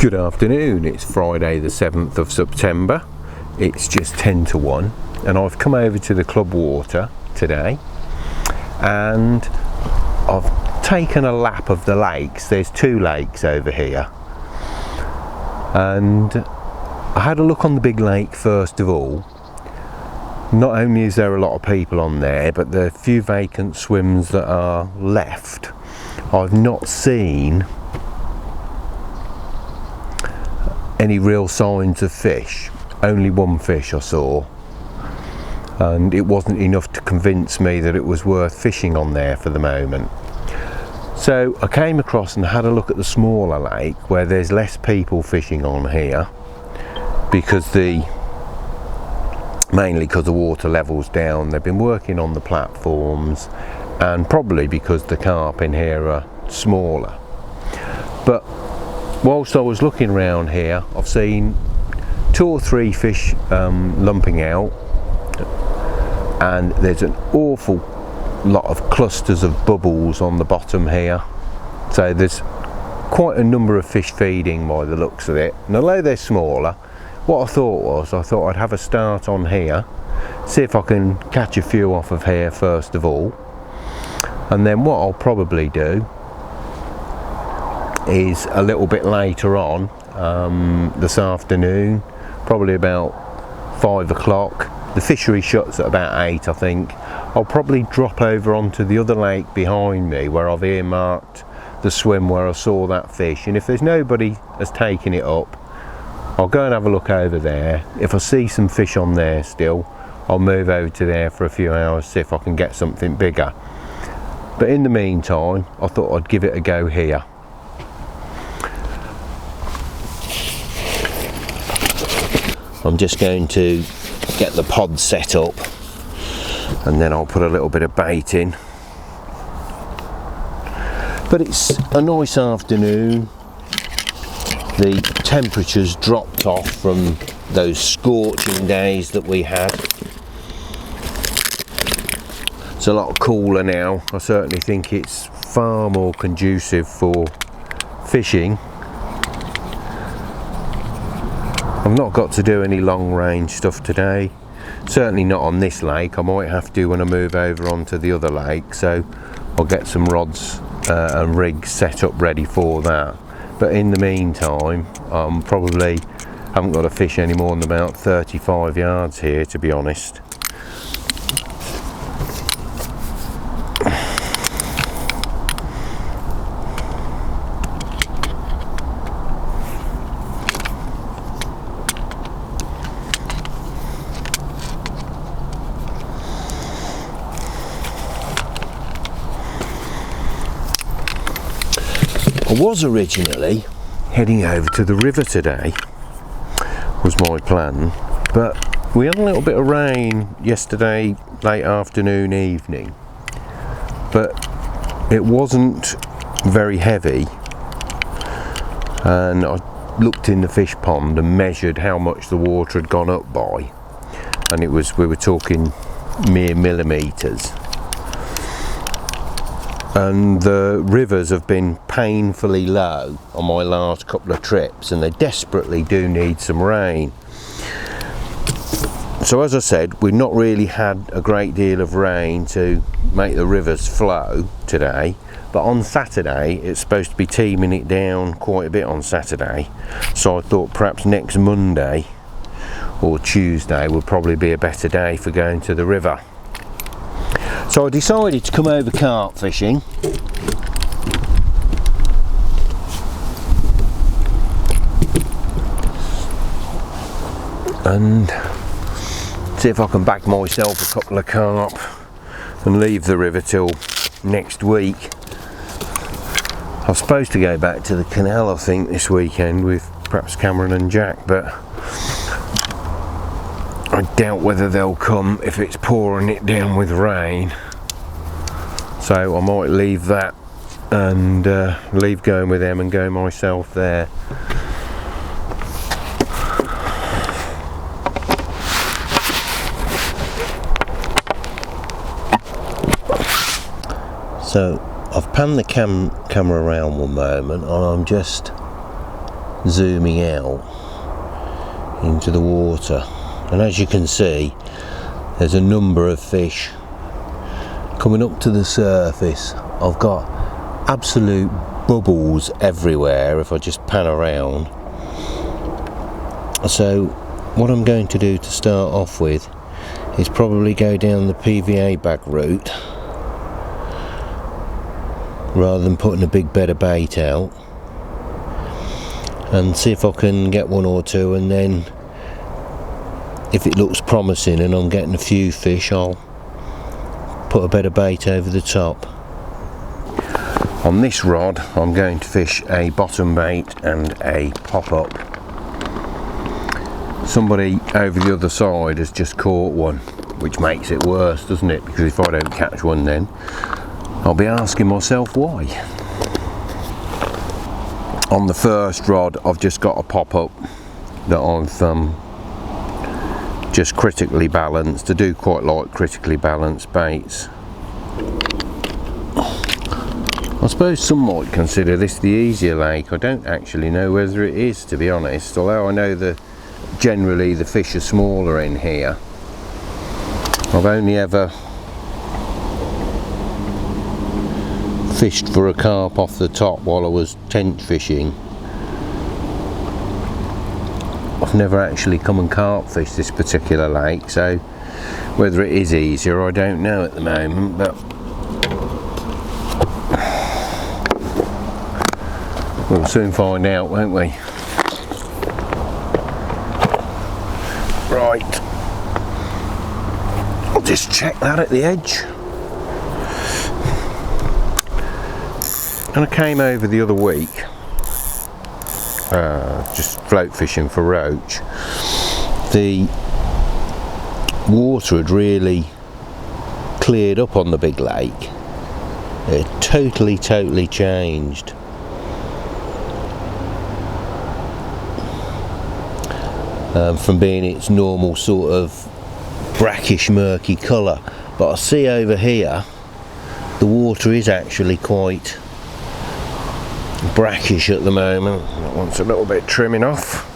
Good afternoon, it's Friday the 7th of September, it's just 10 to 1 and I've come over to the club water today and I've taken a lap of the lakes. There's two lakes over here and I had a look on the big lake first of all. Not only is there a lot of people on there, but the few vacant swims that are left, I've not seen any real signs of fish. Only one fish I saw, and it wasn't enough to convince me that it was worth fishing on there for the moment. So I came across and had a look at the smaller lake where there's less people fishing on here because mainly because the water level's down. They've been working on the platforms and probably because the carp in here are smaller. But whilst I was looking around here, I've seen 2 or 3 fish lumping out, and there's an awful lot of clusters of bubbles on the bottom here. So there's quite a number of fish feeding by the looks of it. And although they're smaller, what I thought I'd have a start on here, see if I can catch a few off of here first of all. And then what I'll probably do is a little bit later on this afternoon, probably about 5 o'clock, the fishery shuts at about 8 I think, I'll probably drop over onto the other lake behind me where I've earmarked the swim where I saw that fish, and if there's nobody has taken it up, I'll go and have a look over there. If I see some fish on there still, I'll move over to there for a few hours, see if I can get something bigger. But in the meantime, I thought I'd give it a go here. I'm just going to get the pod set up and then I'll put a little bit of bait in. But it's a nice afternoon. The temperature's dropped off from those scorching days that we had. It's a lot cooler now. I certainly think it's far more conducive for fishing. I've not got to do any long range stuff today, certainly not on this lake. I might have to when I move over onto the other lake, so I'll get some rods and rigs set up ready for that. But in the meantime, probably haven't got to fish any more than about 35 yards here, to be honest. I was originally heading over to the river today, was my plan, but we had a little bit of rain yesterday late afternoon, evening, but it wasn't very heavy, and I looked in the fish pond and measured how much the water had gone up by, and we were talking mere millimetres. And the rivers have been painfully low on my last couple of trips, and they desperately do need some rain. So as I said, we've not really had a great deal of rain to make the rivers flow today, but on Saturday it's supposed to be teeming it down quite a bit on Saturday, so I thought perhaps next Monday or Tuesday would probably be a better day for going to the river. So I decided to come over carp fishing. And see if I can bag myself a couple of carp and leave the river till next week. I was supposed to go back to the canal I think this weekend with perhaps Cameron and Jack, but I doubt whether they'll come if it's pouring it down with rain, so I might leave that and leave going with them and go myself there. So I've panned the camera around one moment and I'm just zooming out into the water, and as you can see, there's a number of fish coming up to the surface. I've got absolute bubbles everywhere if I just pan around. So what I'm going to do to start off with is probably go down the PVA bag route rather than putting a big bed of bait out, and see if I can get one or two, and then if it looks promising and I'm getting a few fish, I'll put a bed of bait over the top. On this rod I'm going to fish a bottom bait and a pop-up. Somebody over the other side has just caught one, which makes it worse, doesn't it? Because if I don't catch one, then I'll be asking myself why. On the first rod I've just got a pop-up that I've just critically balanced. I do quite like critically balanced baits. I suppose some might consider this the easier lake. I don't actually know whether it is, to be honest, although I know that generally the fish are smaller in here. I've only ever fished for a carp off the top while I was tent fishing. I've never actually come and carp fished this particular lake, so whether it is easier I don't know at the moment, but we'll soon find out, won't we? Right, I'll just check that at the edge. And I came over the other week, just float fishing for roach. The water had really cleared up on the big lake. It totally changed. From being its normal sort of brackish murky colour, but I see over here the water is actually quite brackish at the moment. That wants a little bit trimming off.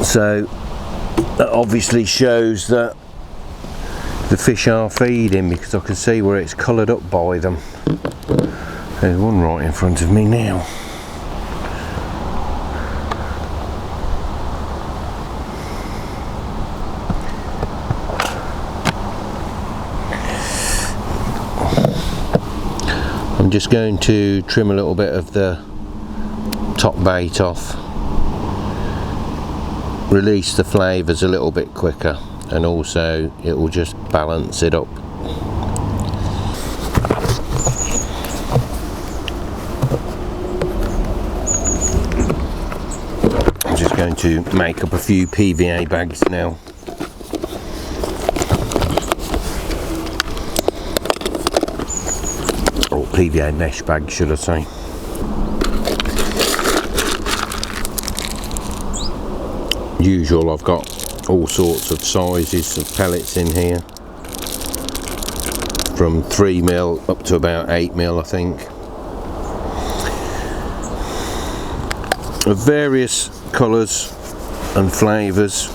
So that obviously shows that the fish are feeding, because I can see where it's coloured up by them. There's one right in front of me now. I'm just going to trim a little bit of the top bait off, release the flavours a little bit quicker, and also it will just balance it up. I'm just going to make up a few PVA bags now. Or PVA mesh bags, should I say. Usual, I've got all sorts of sizes of pellets in here, from 3mm up to about 8mm, I think, of various colours and flavours.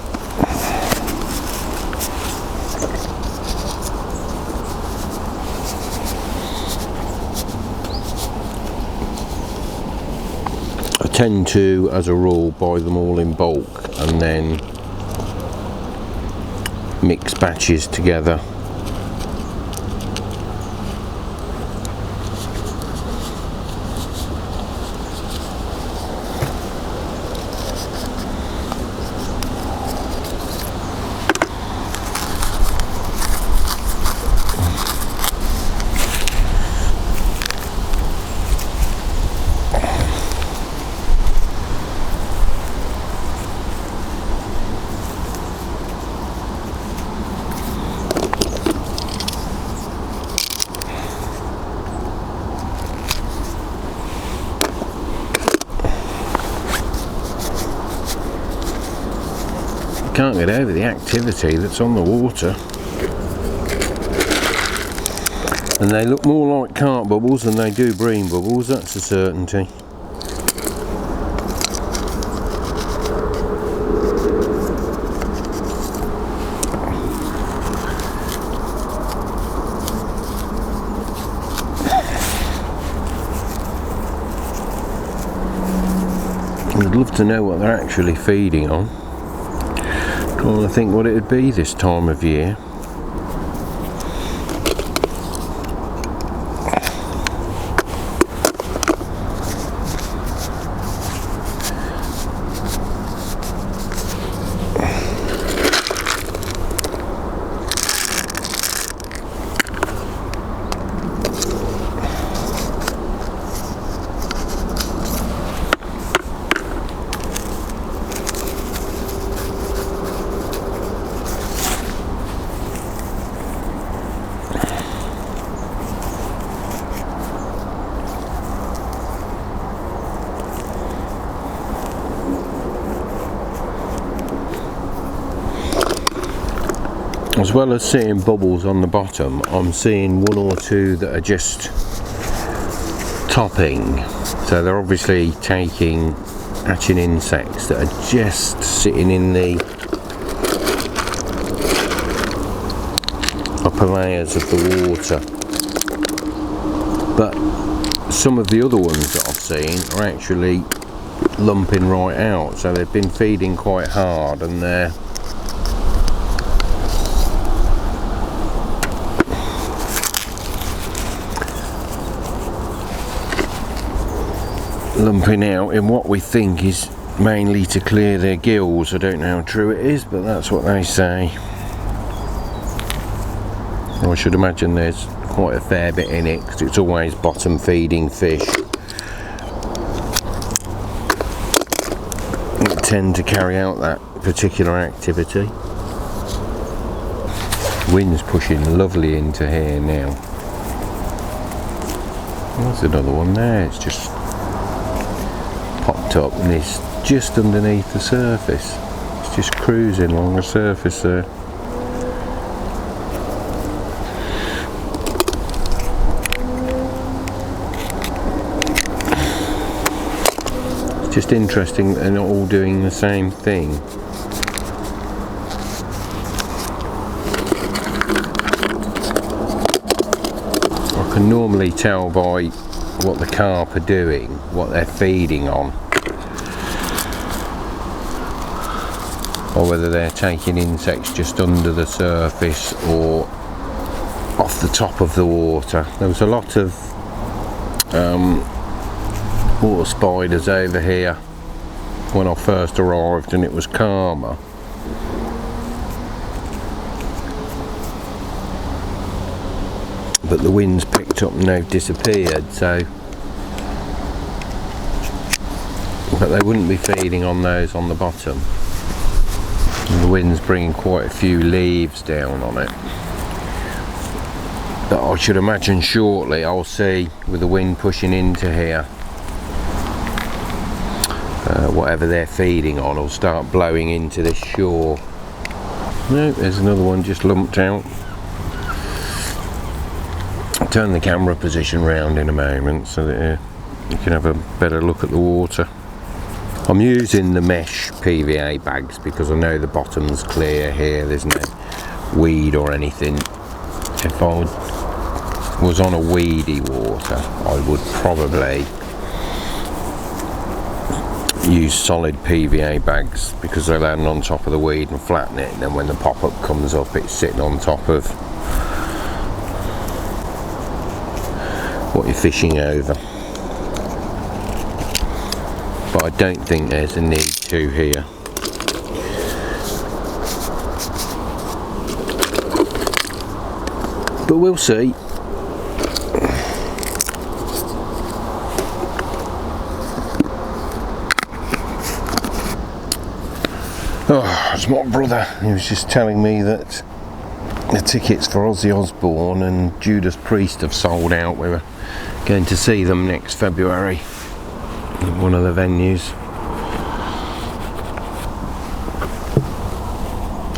I tend to, as a rule, buy them all in bulk and then mix batches together. Can't get over the activity that's on the water. And they look more like carp bubbles than they do bream bubbles, that's a certainty. I'd love to know what they're actually feeding on. Trying to think what it would be this time of year. As well as seeing bubbles on the bottom, I'm seeing one or two that are just topping. So they're obviously hatching insects that are just sitting in the upper layers of the water. But some of the other ones that I've seen are actually lumping right out. So they've been feeding quite hard and they're lumping out in what we think is mainly to clear their gills. I don't know how true it is, but that's what they say. I should imagine there's quite a fair bit in it because it's always bottom feeding fish that tend to carry out that particular activity. Wind's pushing lovely into here now. There's another one there, it's just popped up and it's just underneath the surface. It's just cruising along the surface there. It's just interesting that they're not all doing the same thing. I can normally tell by what the carp are doing, what they're feeding on, or whether they're taking insects just under the surface or off the top of the water. There was a lot of water spiders over here when I first arrived, and it was calmer. But the wind's picked up and they've disappeared, so but they wouldn't be feeding on those on the bottom. And the wind's bringing quite a few leaves down on it that I should imagine shortly I'll see, with the wind pushing into here, whatever they're feeding on will start blowing into this shore. No, there's another one just lumped out. I'll turn the camera position round in a moment so that you can have a better look at the water. I'm using the mesh PVA bags because I know the bottom's clear here, there's no weed or anything. If I was on a weedy water, I would probably use solid PVA bags because they land on top of the weed and flatten it, and then when the pop-up comes up it's sitting on top of what you're fishing over. But I don't think there's a need to here. But we'll see. Oh, it's my brother. He was just telling me that the tickets for Ozzy Osbourne and Judas Priest have sold out. We were going to see them next February at one of the venues.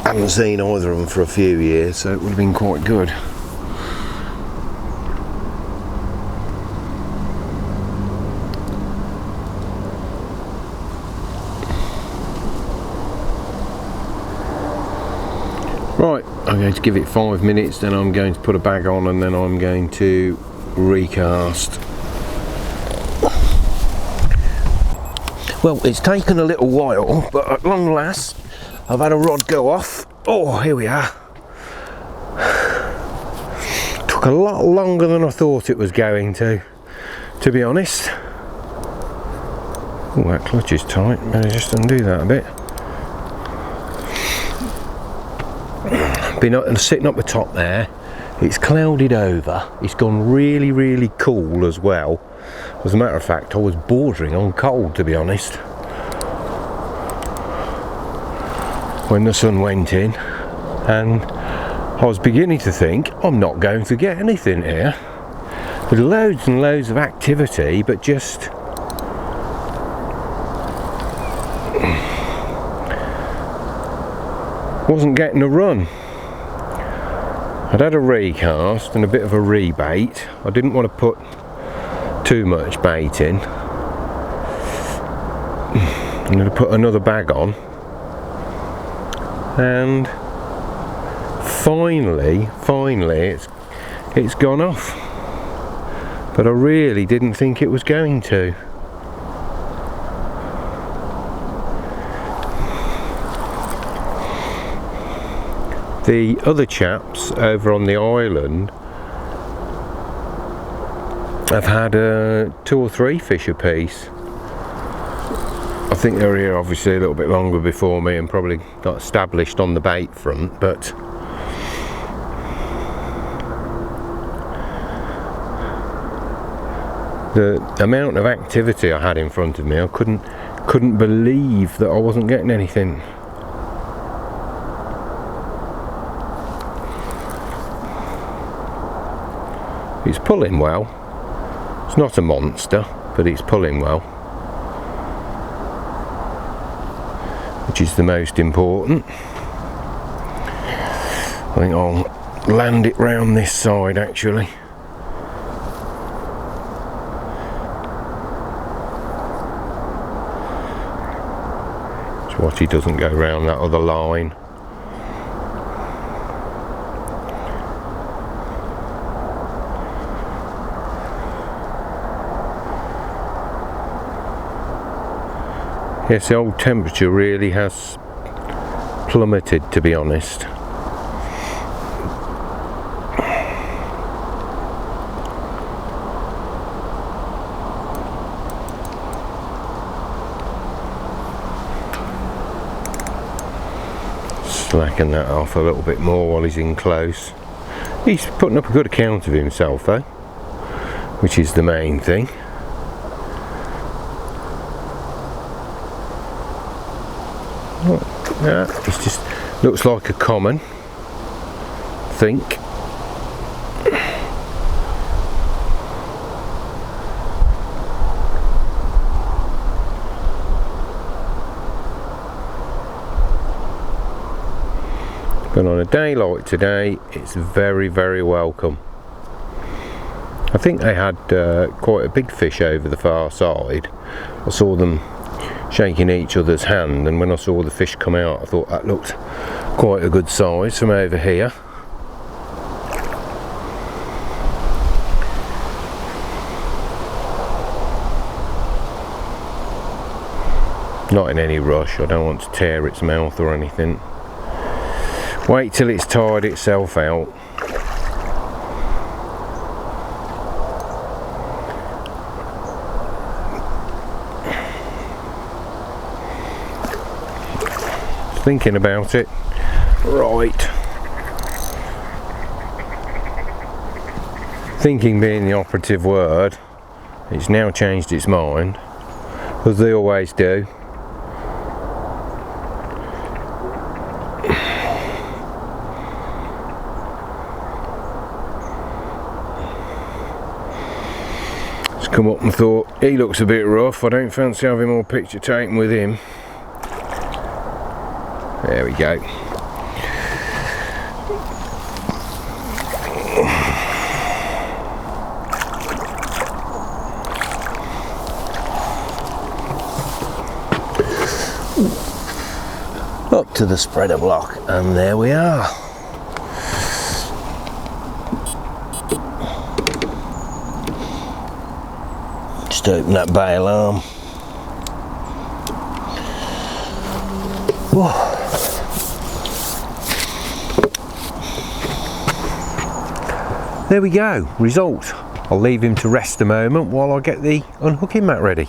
I haven't seen either of them for a few years, so it would have been quite good. Right, I'm going to give it 5 minutes, then I'm going to put a bag on, and then I'm going to recast. Well, it's taken a little while, but at long last I've had a rod go off. Oh, here we are. Took a lot longer than I thought it was going to be honest. Oh, that clutch is tight. Better just undo that a bit. Been sitting up the top there. It's clouded over. It's gone really, really cool as well. As a matter of fact, I was bordering on cold, to be honest, when the sun went in, and I was beginning to think I'm not going to get anything here. There's loads and loads of activity, but just wasn't getting a run. I'd had a recast and a bit of a rebait. I didn't want to put too much bait in. I'm going to put another bag on, and finally it's gone off, but I really didn't think it was going to. The other chaps over on the island have had 2 or 3 fish apiece. I think they were here obviously a little bit longer before me and probably got established on the bait front, but the amount of activity I had in front of me, I couldn't believe that I wasn't getting anything. It's pulling well. It's not a monster, but it's pulling well, which is the most important. I think I'll land it round this side actually. Just watch he doesn't go round that other line. Yes, the old temperature really has plummeted, to be honest. Slacken that off a little bit more while he's in close. He's putting up a good account of himself though, which is the main thing. Yeah, it just looks like a common, I think. But on a day like today, it's very, very welcome. I think they had quite a big fish over the far side. I saw them shaking each other's hand, and when I saw the fish come out, I thought that looked quite a good size from over here. Not in any rush, I don't want to tear its mouth or anything. Wait till it's tired itself out. Thinking about it. Right. Thinking being the operative word. It's now changed its mind, as they always do. It's come up and thought, he looks a bit rough, I don't fancy having more picture taken with him. There we go. Up to the spreader block, and there we are. just open that bail arm. Whoa. There we go, result. I'll leave him to rest a moment while I get the unhooking mat ready.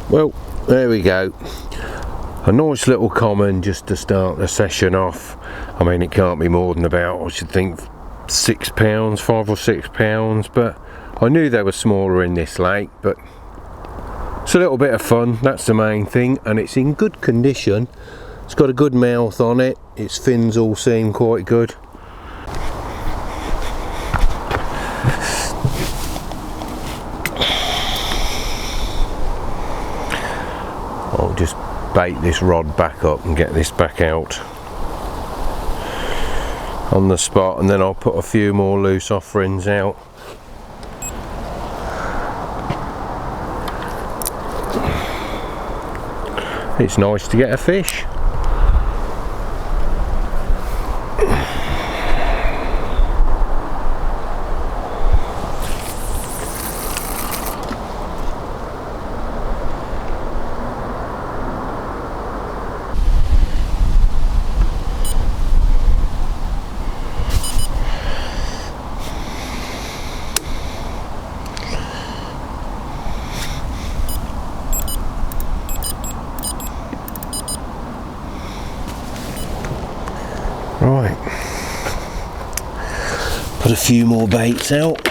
Well, there we go. A nice little common just to start the session off. I mean, it can't be more than about, I should think, £6, £5 or £6, but I knew they were smaller in this lake, but it's a little bit of fun, that's the main thing, and it's in good condition. It's got a good mouth on it, its fins all seem quite good. I'll just bait this rod back up and get this back out on the spot, and then I'll put a few more loose offerings out. It's nice to get a fish. Right, put a few more baits out.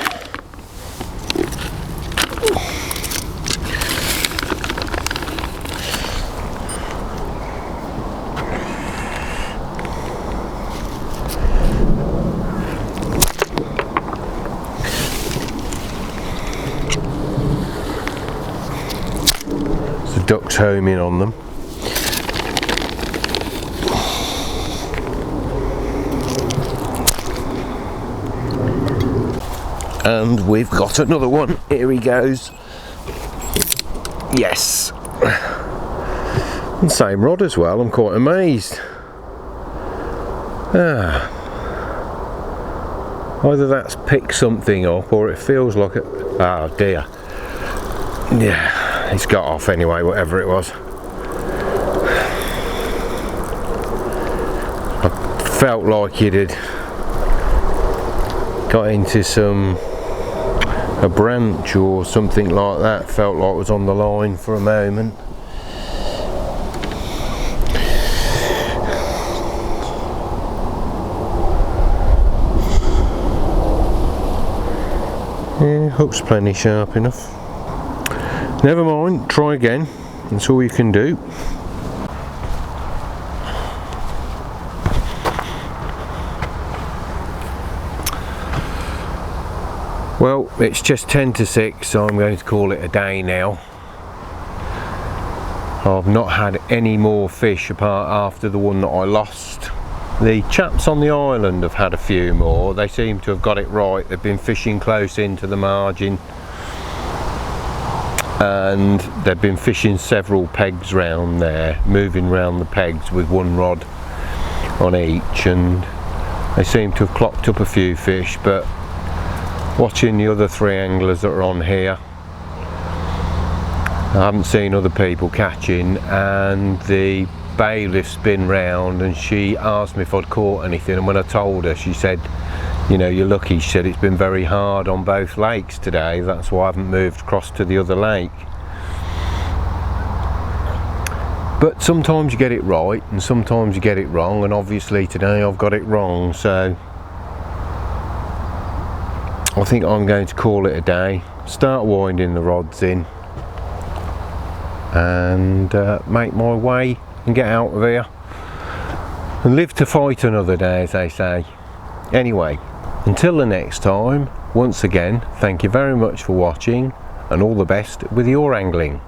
The ducks homing on them. And we've got another one. Here he goes. Yes. And same rod as well. I'm quite amazed. Either that's picked something up or it feels like it. Oh dear. Yeah, it's got off anyway, whatever it was. I felt like it had got into a branch or something like that. Felt like it was on the line for a moment. Yeah, hook's plenty sharp enough. Never mind, try again. That's all you can do. Well, it's just 10 to 6, so I'm going to call it a day now. I've not had any more fish apart after the one that I lost. The chaps on the island have had a few more. They seem to have got it right. They've been fishing close into the margin, and they've been fishing several pegs round there, moving round the pegs with one rod on each, and they seem to have clocked up a few fish. But watching the other three anglers that are on here, I haven't seen other people catching, and the bailiff's been round and she asked me if I'd caught anything, and when I told her, she said, you know, you're lucky. She said it's been very hard on both lakes today, that's why I haven't moved across to the other lake. But sometimes you get it right and sometimes you get it wrong, and obviously today I've got it wrong, so I think I'm going to call it a day, start winding the rods in, and make my way and get out of here and live to fight another day, as they say. Anyway, until the next time, once again, thank you very much for watching, and all the best with your angling.